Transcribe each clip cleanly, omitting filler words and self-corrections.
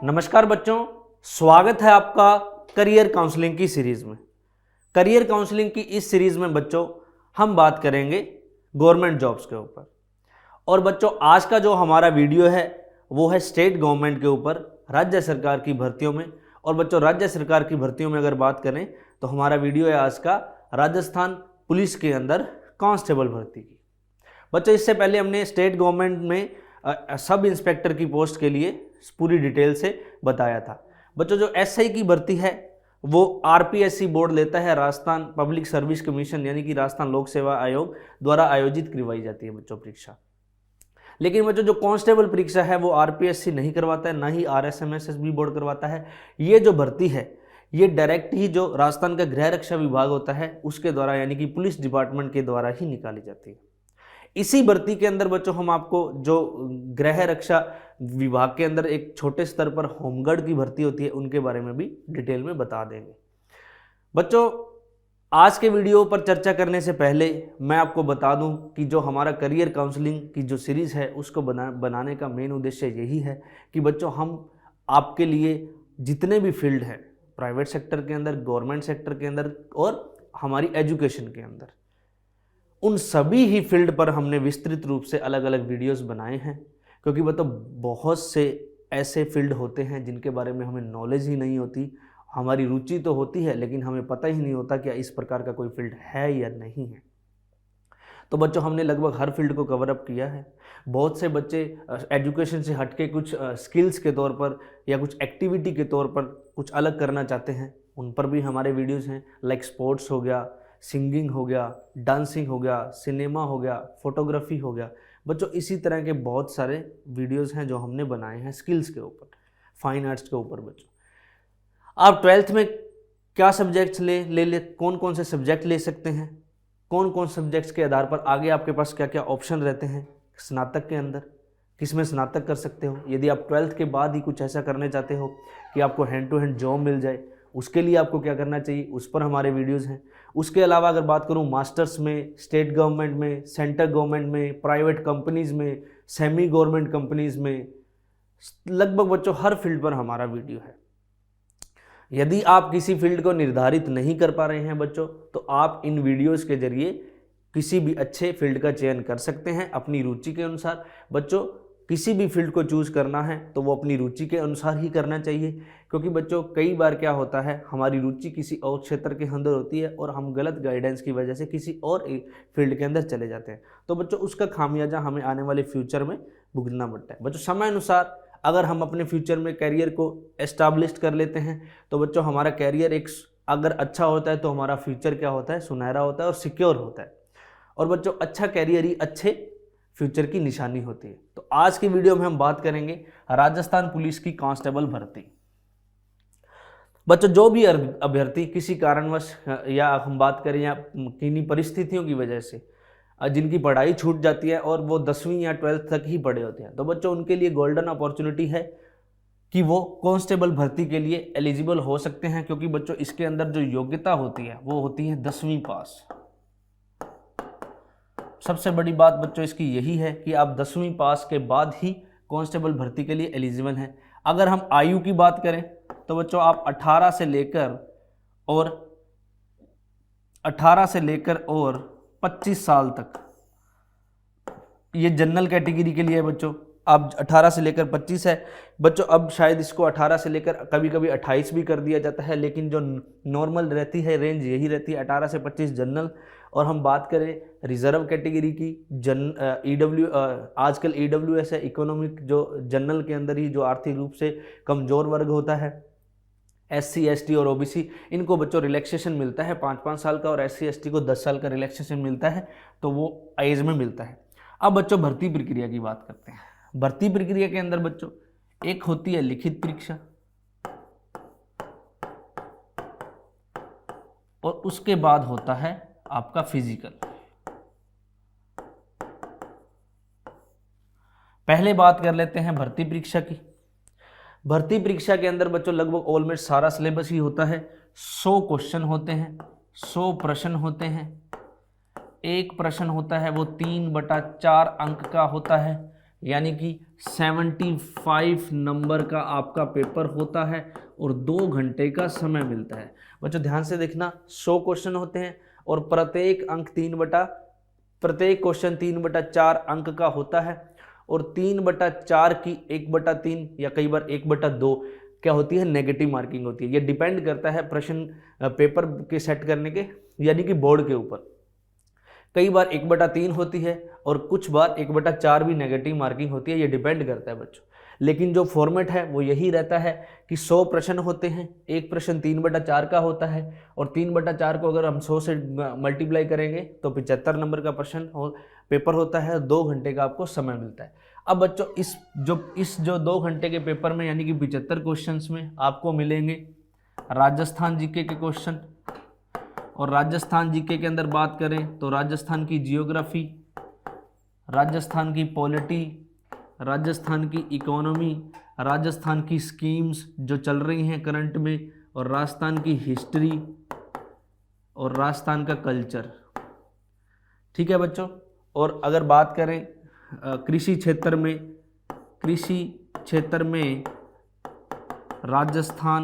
नमस्कार बच्चों, स्वागत है आपका करियर काउंसलिंग की सीरीज में। करियर काउंसलिंग की इस सीरीज में बच्चों हम बात करेंगे गवर्नमेंट जॉब्स के ऊपर। और बच्चों आज का जो हमारा वीडियो है वो है स्टेट गवर्नमेंट के ऊपर, राज्य सरकार की भर्तियों में। और बच्चों राज्य सरकार की भर्तियों में अगर बात करें तो हमारा वीडियो है आज का राजस्थान पुलिस के अंदर कांस्टेबल भर्ती की। बच्चों इससे पहले हमने स्टेट गवर्नमेंट में सब इंस्पेक्टर की पोस्ट के लिए पूरी डिटेल से बताया था। बच्चों जो एसआई की भर्ती है वो आरपीएससी बोर्ड लेता है, राजस्थान पब्लिक सर्विस कमीशन यानी कि राजस्थान लोक सेवा आयोग द्वारा आयोजित करवाई जाती है बच्चों परीक्षा। लेकिन बच्चों जो कांस्टेबल परीक्षा है वो आरपीएससी नहीं करवाता है, ना ही आरएसएमएसएसबी बोर्ड करवाता है। ये जो भर्ती है ये डायरेक्ट ही जो राजस्थान का गृह रक्षा विभाग होता है उसके द्वारा यानी कि पुलिस डिपार्टमेंट के द्वारा ही निकाली जाती है। इसी भर्ती के अंदर बच्चों हम आपको जो गृह रक्षा विभाग के अंदर एक छोटे स्तर पर होमगार्ड की भर्ती होती है उनके बारे में भी डिटेल में बता देंगे। बच्चों आज के वीडियो पर चर्चा करने से पहले मैं आपको बता दूं कि जो हमारा करियर काउंसलिंग की जो सीरीज़ है उसको बनाने का मेन उद्देश्य यही है कि बच्चों हम आपके लिए जितने भी फील्ड हैं, प्राइवेट सेक्टर के अंदर, गवर्नमेंट सेक्टर के अंदर और हमारी एजुकेशन के अंदर, उन सभी ही फील्ड पर हमने विस्तृत रूप से अलग अलग वीडियोस बनाए हैं। क्योंकि बहुत से ऐसे फील्ड होते हैं जिनके बारे में हमें नॉलेज ही नहीं होती। हमारी रुचि तो होती है लेकिन हमें पता ही नहीं होता कि इस प्रकार का कोई फील्ड है या नहीं है। तो बच्चों हमने लगभग हर फील्ड को कवर अप किया है। बहुत से बच्चे एजुकेशन से हटके कुछ स्किल्स के तौर पर या कुछ एक्टिविटी के तौर पर कुछ अलग करना चाहते हैं, उन पर भी हमारे वीडियोज़ हैं। लाइक स्पोर्ट्स हो गया, सिंगिंग हो गया, डांसिंग हो गया, सिनेमा हो गया, फोटोग्राफी हो गया। बच्चों इसी तरह के बहुत सारे वीडियोस हैं जो हमने बनाए हैं स्किल्स के ऊपर, फाइन आर्ट्स के ऊपर। बच्चों आप 12th में क्या सब्जेक्ट्स ले कौन कौन से सब्जेक्ट ले सकते हैं, कौन कौन सब्जेक्ट्स के आधार पर आगे आपके पास क्या क्या ऑप्शन रहते हैं स्नातक के अंदर, किस में स्नातक कर सकते हो। यदि आप 12th के बाद ही कुछ ऐसा करने चाहते हो कि आपको हैंड टू हैंड जॉब मिल जाए, उसके लिए आपको क्या करना चाहिए, उस पर हमारे वीडियोज़ हैं। उसके अलावा अगर बात करूं मास्टर्स में, स्टेट गवर्नमेंट में, सेंट्रल गवर्नमेंट में, प्राइवेट कंपनीज़ में, सेमी गवर्नमेंट कंपनीज़ में, लगभग बच्चों हर फील्ड पर हमारा वीडियो है। यदि आप किसी फील्ड को निर्धारित नहीं कर पा रहे हैं बच्चों तो आप इन वीडियोज़ के जरिए किसी भी अच्छे फील्ड का चयन कर सकते हैं अपनी रुचि के अनुसार। बच्चों किसी भी फील्ड को चूज़ करना है तो वो अपनी रुचि के अनुसार ही करना चाहिए। क्योंकि बच्चों कई बार क्या होता है हमारी रुचि किसी और क्षेत्र के अंदर होती है और हम गलत गाइडेंस की वजह से किसी और फील्ड के अंदर चले जाते हैं, तो बच्चों उसका खामियाजा हमें आने वाले फ्यूचर में भुगतना पड़ता है। बच्चों समय अनुसार अगर हम अपने फ्यूचर में कैरियर को एस्टाब्लिश कर लेते हैं तो बच्चों हमारा कैरियर एक अगर अच्छा होता है तो हमारा फ्यूचर क्या होता है, सुनहरा होता है और सिक्योर होता है। और बच्चों अच्छा कैरियर ही अच्छे फ्यूचर की निशानी होती है। तो आज की वीडियो में हम बात करेंगे राजस्थान पुलिस की कांस्टेबल भर्ती। बच्चों जो भी अभ्यर्थी किसी कारणवश या हम बात करें या किन्हीं परिस्थितियों की वजह से जिनकी पढ़ाई छूट जाती है और वो 10वीं या 12th तक ही पढ़े होते हैं, तो बच्चों उनके लिए गोल्डन अपॉर्चुनिटी है कि वो कांस्टेबल भर्ती के लिए एलिजिबल हो सकते हैं। क्योंकि बच्चों इसके अंदर जो योग्यता होती है वो होती है 10वीं पास। सबसे बड़ी बात बच्चों इसकी यही है कि आप 10वीं पास के बाद ही कांस्टेबल भर्ती के लिए एलिजिबल हैं। अगर हम आयु की बात करें तो बच्चों आप 18 से लेकर और 25 साल तक, ये जनरल कैटेगरी के लिए है बच्चों। अब 18 से लेकर 25 है बच्चों। अब शायद इसको 18 से लेकर कभी कभी 28 भी कर दिया जाता है, लेकिन जो नॉर्मल रहती है रेंज यही रहती है 18 से 25 जनरल। और हम बात करें रिजर्व कैटेगरी की, आजकल EWS है, इकोनॉमिक जो जनरल के अंदर ही जो आर्थिक रूप से कमज़ोर वर्ग होता है, SC ST और OBC, इनको बच्चों रिलैक्सेशन मिलता है 5-5 साल का, और SC ST को 10 साल का रिलैक्सेशन मिलता है, तो वो एज में मिलता है। अब बच्चों भर्ती प्रक्रिया की बात करते हैं। भर्ती प्रक्रिया के अंदर बच्चों एक होती है लिखित परीक्षा और उसके बाद होता है आपका फिजिकल। पहले बात कर लेते हैं भर्ती परीक्षा की। भर्ती परीक्षा के अंदर बच्चों लगभग ऑलमोस्ट सारा सिलेबस ही होता है। 100 क्वेश्चन होते हैं, 100 प्रश्न होते हैं। एक प्रश्न होता है वो 3/4 अंक का होता है, यानी कि 75 नंबर का आपका पेपर होता है और 2 घंटे का समय मिलता है। बच्चों ध्यान से देखना, 100 क्वेश्चन होते हैं और प्रत्येक क्वेश्चन 3/4 अंक का होता है और 3/4 की 1/3 या कई बार 1/2 क्या होती है, नेगेटिव मार्किंग होती है। ये डिपेंड करता है प्रश्न पेपर के सेट करने के यानी कि बोर्ड के ऊपर। कई बार 1/3 होती है और कुछ बार 1/4 भी नेगेटिव मार्किंग होती है, ये डिपेंड करता है बच्चों। लेकिन जो फॉर्मेट है वो यही रहता है कि 100 प्रश्न होते हैं, एक प्रश्न 3/4 का होता है और 3/4 को अगर हम 100 से मल्टीप्लाई करेंगे तो 75 नंबर का प्रश्न पेपर होता है। 2 घंटे का आपको समय मिलता है। अब बच्चों इस जो 2 घंटे के पेपर में यानी कि 75 क्वेश्चंस में आपको मिलेंगे राजस्थान जीके के क्वेश्चन। और राजस्थान जीके के अंदर बात करें तो राजस्थान की जियोग्राफी, राजस्थान की पॉलिटी, राजस्थान की इकोनॉमी, राजस्थान की स्कीम्स जो चल रही हैं करंट में, और राजस्थान की हिस्ट्री और राजस्थान का कल्चर। ठीक है बच्चों। और अगर बात करें कृषि क्षेत्र में राजस्थान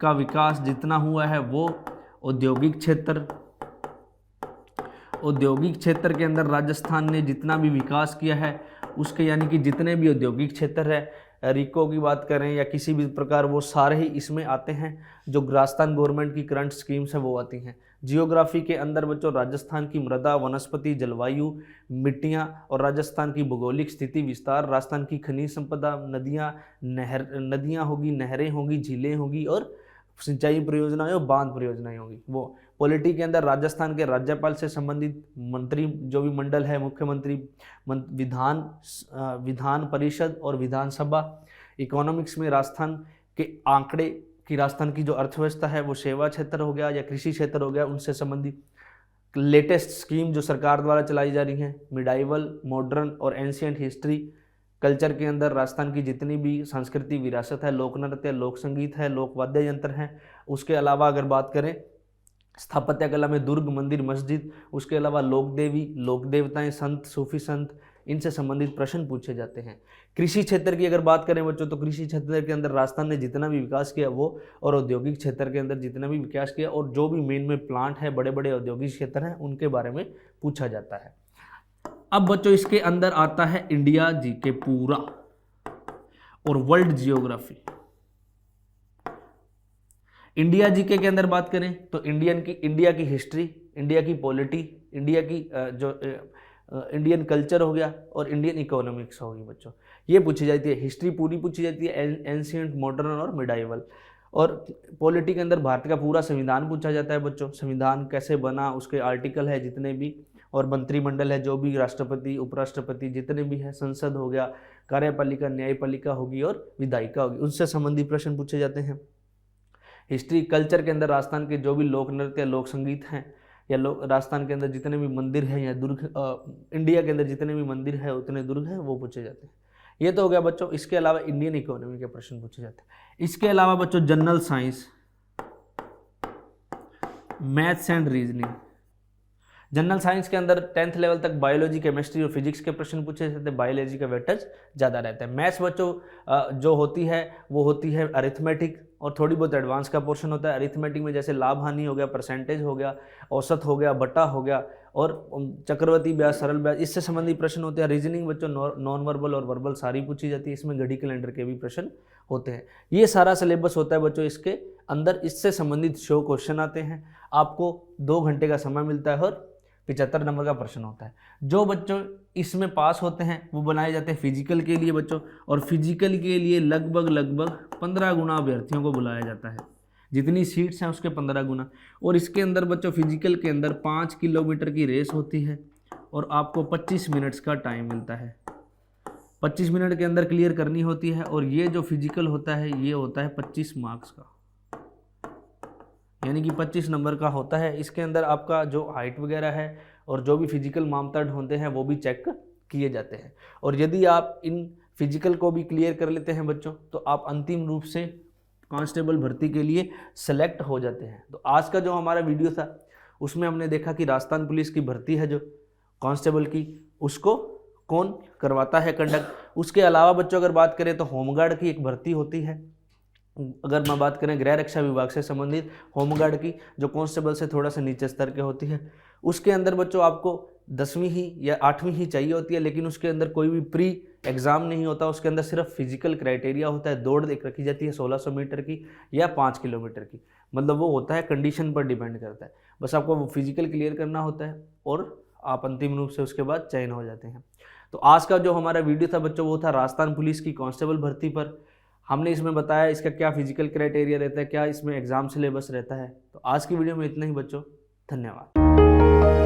का विकास जितना हुआ है वो औद्योगिक क्षेत्र के अंदर राजस्थान ने जितना भी विकास किया है उसके यानी कि जितने भी औद्योगिक क्षेत्र है, रिको की बात करें या किसी भी प्रकार, वो सारे ही इसमें आते हैं। जो राजस्थान गवर्नमेंट की करंट स्कीम्स है वो आती हैं। जियोग्राफी के अंदर बच्चों राजस्थान की मृदा, वनस्पति, जलवायु, मिट्टियाँ और राजस्थान की भौगोलिक स्थिति विस्तार, राजस्थान की खनिज संपदा, नदियाँ होगी, नहरें होगी, झीलें होगी और सिंचाई परियोजनाएं और बांध परियोजनाएं होगी। वो पॉलिटी के अंदर राजस्थान के राज्यपाल से संबंधित मंत्री जो भी मंडल है, मुख्यमंत्री, विधान परिषद और विधानसभा। इकोनॉमिक्स में राजस्थान के आंकड़े कि राजस्थान की जो अर्थव्यवस्था है वो सेवा क्षेत्र हो गया या कृषि क्षेत्र हो गया, उनसे संबंधित लेटेस्ट स्कीम जो सरकार द्वारा चलाई जा रही हैं, मिडाइवल, मॉडर्न और एंशियंट हिस्ट्री। कल्चर के अंदर राजस्थान की जितनी भी संस्कृति विरासत है, लोक नृत्य, लोक संगीत है, लोक वाद्य यंत्र हैं। उसके अलावा अगर बात करें स्थापत्य कला में दुर्ग, मंदिर, मस्जिद, उसके अलावा लोक देवी, लोक देवताएं, संत, सूफी संत, इनसे संबंधित प्रश्न पूछे जाते हैं। कृषि क्षेत्र की अगर बात करें बच्चों तो कृषि क्षेत्र के अंदर राजस्थान ने जितना भी विकास किया वो, और औद्योगिक क्षेत्र के अंदर जितना भी विकास किया और जो भी मेन में प्लांट है, बड़े बड़े औद्योगिक क्षेत्र हैं, उनके बारे में पूछा जाता है। अब बच्चों इसके अंदर आता है इंडिया जीके पूरा और वर्ल्ड जियोग्राफी। इंडिया जीके के अंदर बात करें तो इंडिया की हिस्ट्री, इंडिया की पॉलिटी, इंडिया की इंडियन कल्चर हो गया और इंडियन इकोनॉमिक्स होगी बच्चों, ये पूछी जाती है। हिस्ट्री पूरी पूछी जाती है, एंशिएंट, मॉडर्न और मिडाइवल। और पॉलिटी के अंदर भारत का पूरा संविधान पूछा जाता है बच्चों, संविधान कैसे बना, उसके आर्टिकल है जितने भी, और मंत्रिमंडल है जो भी, राष्ट्रपति, उपराष्ट्रपति जितने भी है, संसद हो गया, कार्यपालिका, न्यायपालिका होगी और विधायिका होगी, उनसे संबंधित प्रश्न पूछे जाते हैं। हिस्ट्री कल्चर के अंदर राजस्थान के जो भी लोक नृत्य, लोक संगीत हैं, या राजस्थान के अंदर जितने भी मंदिर हैं या दुर्ग, इंडिया के अंदर जितने भी मंदिर है उतने दुर्ग हैं, वो पूछे जाते हैं। ये तो हो गया बच्चों। इसके अलावा इंडियन इकोनॉमी के प्रश्न पूछे जाते हैं। इसके अलावा बच्चों general science, maths and reasoning. General science के अंदर 10th लेवल तक बायोलॉजी, केमिस्ट्री और फिजिक्स के प्रश्न पूछे जाते हैं। बायोलॉजी का वेटेज ज़्यादा रहता है। मैथ्स बच्चों जो होती है वो होती है अरिथमेटिक और थोड़ी बहुत एडवांस का पोर्शन होता है। अरिथमेटिक में जैसे लाभ हानि हो गया, परसेंटेज हो गया, औसत हो गया, बटा हो गया और चक्रवर्ती ब्याज, सरल ब्याज, इससे संबंधित प्रश्न होते हैं। रीजनिंग बच्चों नॉन वर्बल और वर्बल सारी पूछी जाती है। इसमें घड़ी कैलेंडर के भी प्रश्न होते हैं। ये सारा सिलेबस होता है बच्चों इसके अंदर। इससे संबंधित 100 क्वेश्चन आते हैं। आपको 2 घंटे का समय मिलता है और 75 नंबर का प्रश्न होता है। जो बच्चों इसमें पास होते हैं वो बनाए जाते हैं फिजिकल के लिए बच्चों, और फिजिकल के लिए लगभग 15 गुना अभ्यर्थियों को बुलाया जाता है। जितनी सीट्स हैं उसके 15 गुना। और इसके अंदर बच्चों फिजिकल के अंदर 5 किलोमीटर की रेस होती है और आपको 25 मिनट्स का टाइम मिलता है। 25 मिनट के अंदर क्लियर करनी होती है। और ये जो फिजिकल होता है ये होता है 25 मार्क्स का, यानी कि 25 नंबर का होता है। इसके अंदर आपका जो हाइट वगैरह है और जो भी फिजिकल मापदंड होते हैं वो भी चेक किए जाते हैं। और यदि आप इन फिजिकल को भी क्लियर कर लेते हैं बच्चों तो आप अंतिम रूप से कांस्टेबल भर्ती के लिए सेलेक्ट हो जाते हैं। तो आज का जो हमारा वीडियो था उसमें हमने देखा कि राजस्थान पुलिस की भर्ती है जो कांस्टेबल की, उसको कौन करवाता है कंडक्ट। उसके अलावा बच्चों अगर बात करें तो होमगार्ड की एक भर्ती होती है। अगर मैं बात करें गृह रक्षा विभाग से संबंधित होमगार्ड की, जो कांस्टेबल से थोड़ा सा नीचे स्तर के होती है, उसके अंदर बच्चों आपको 10वीं ही या 8वीं ही चाहिए होती है, लेकिन उसके अंदर कोई भी प्री एग्ज़ाम नहीं होता। उसके अंदर सिर्फ फिजिकल क्राइटेरिया होता है। दौड़ एक रखी जाती है 1600 मीटर की या 5 किलोमीटर की, मतलब वो होता है कंडीशन पर डिपेंड करता है। बस आपको वो फिजिकल क्लियर करना होता है और आप अंतिम रूप से उसके बाद चयन हो जाते हैं। तो आज का जो हमारा वीडियो था बच्चों, वो था राजस्थान पुलिस की कांस्टेबल भर्ती पर। हमने इसमें बताया इसका क्या फिजिकल क्राइटेरिया रहता है, क्या इसमें एग्जाम सिलेबस रहता है। तो आज की वीडियो में इतना ही बच्चों, धन्यवाद।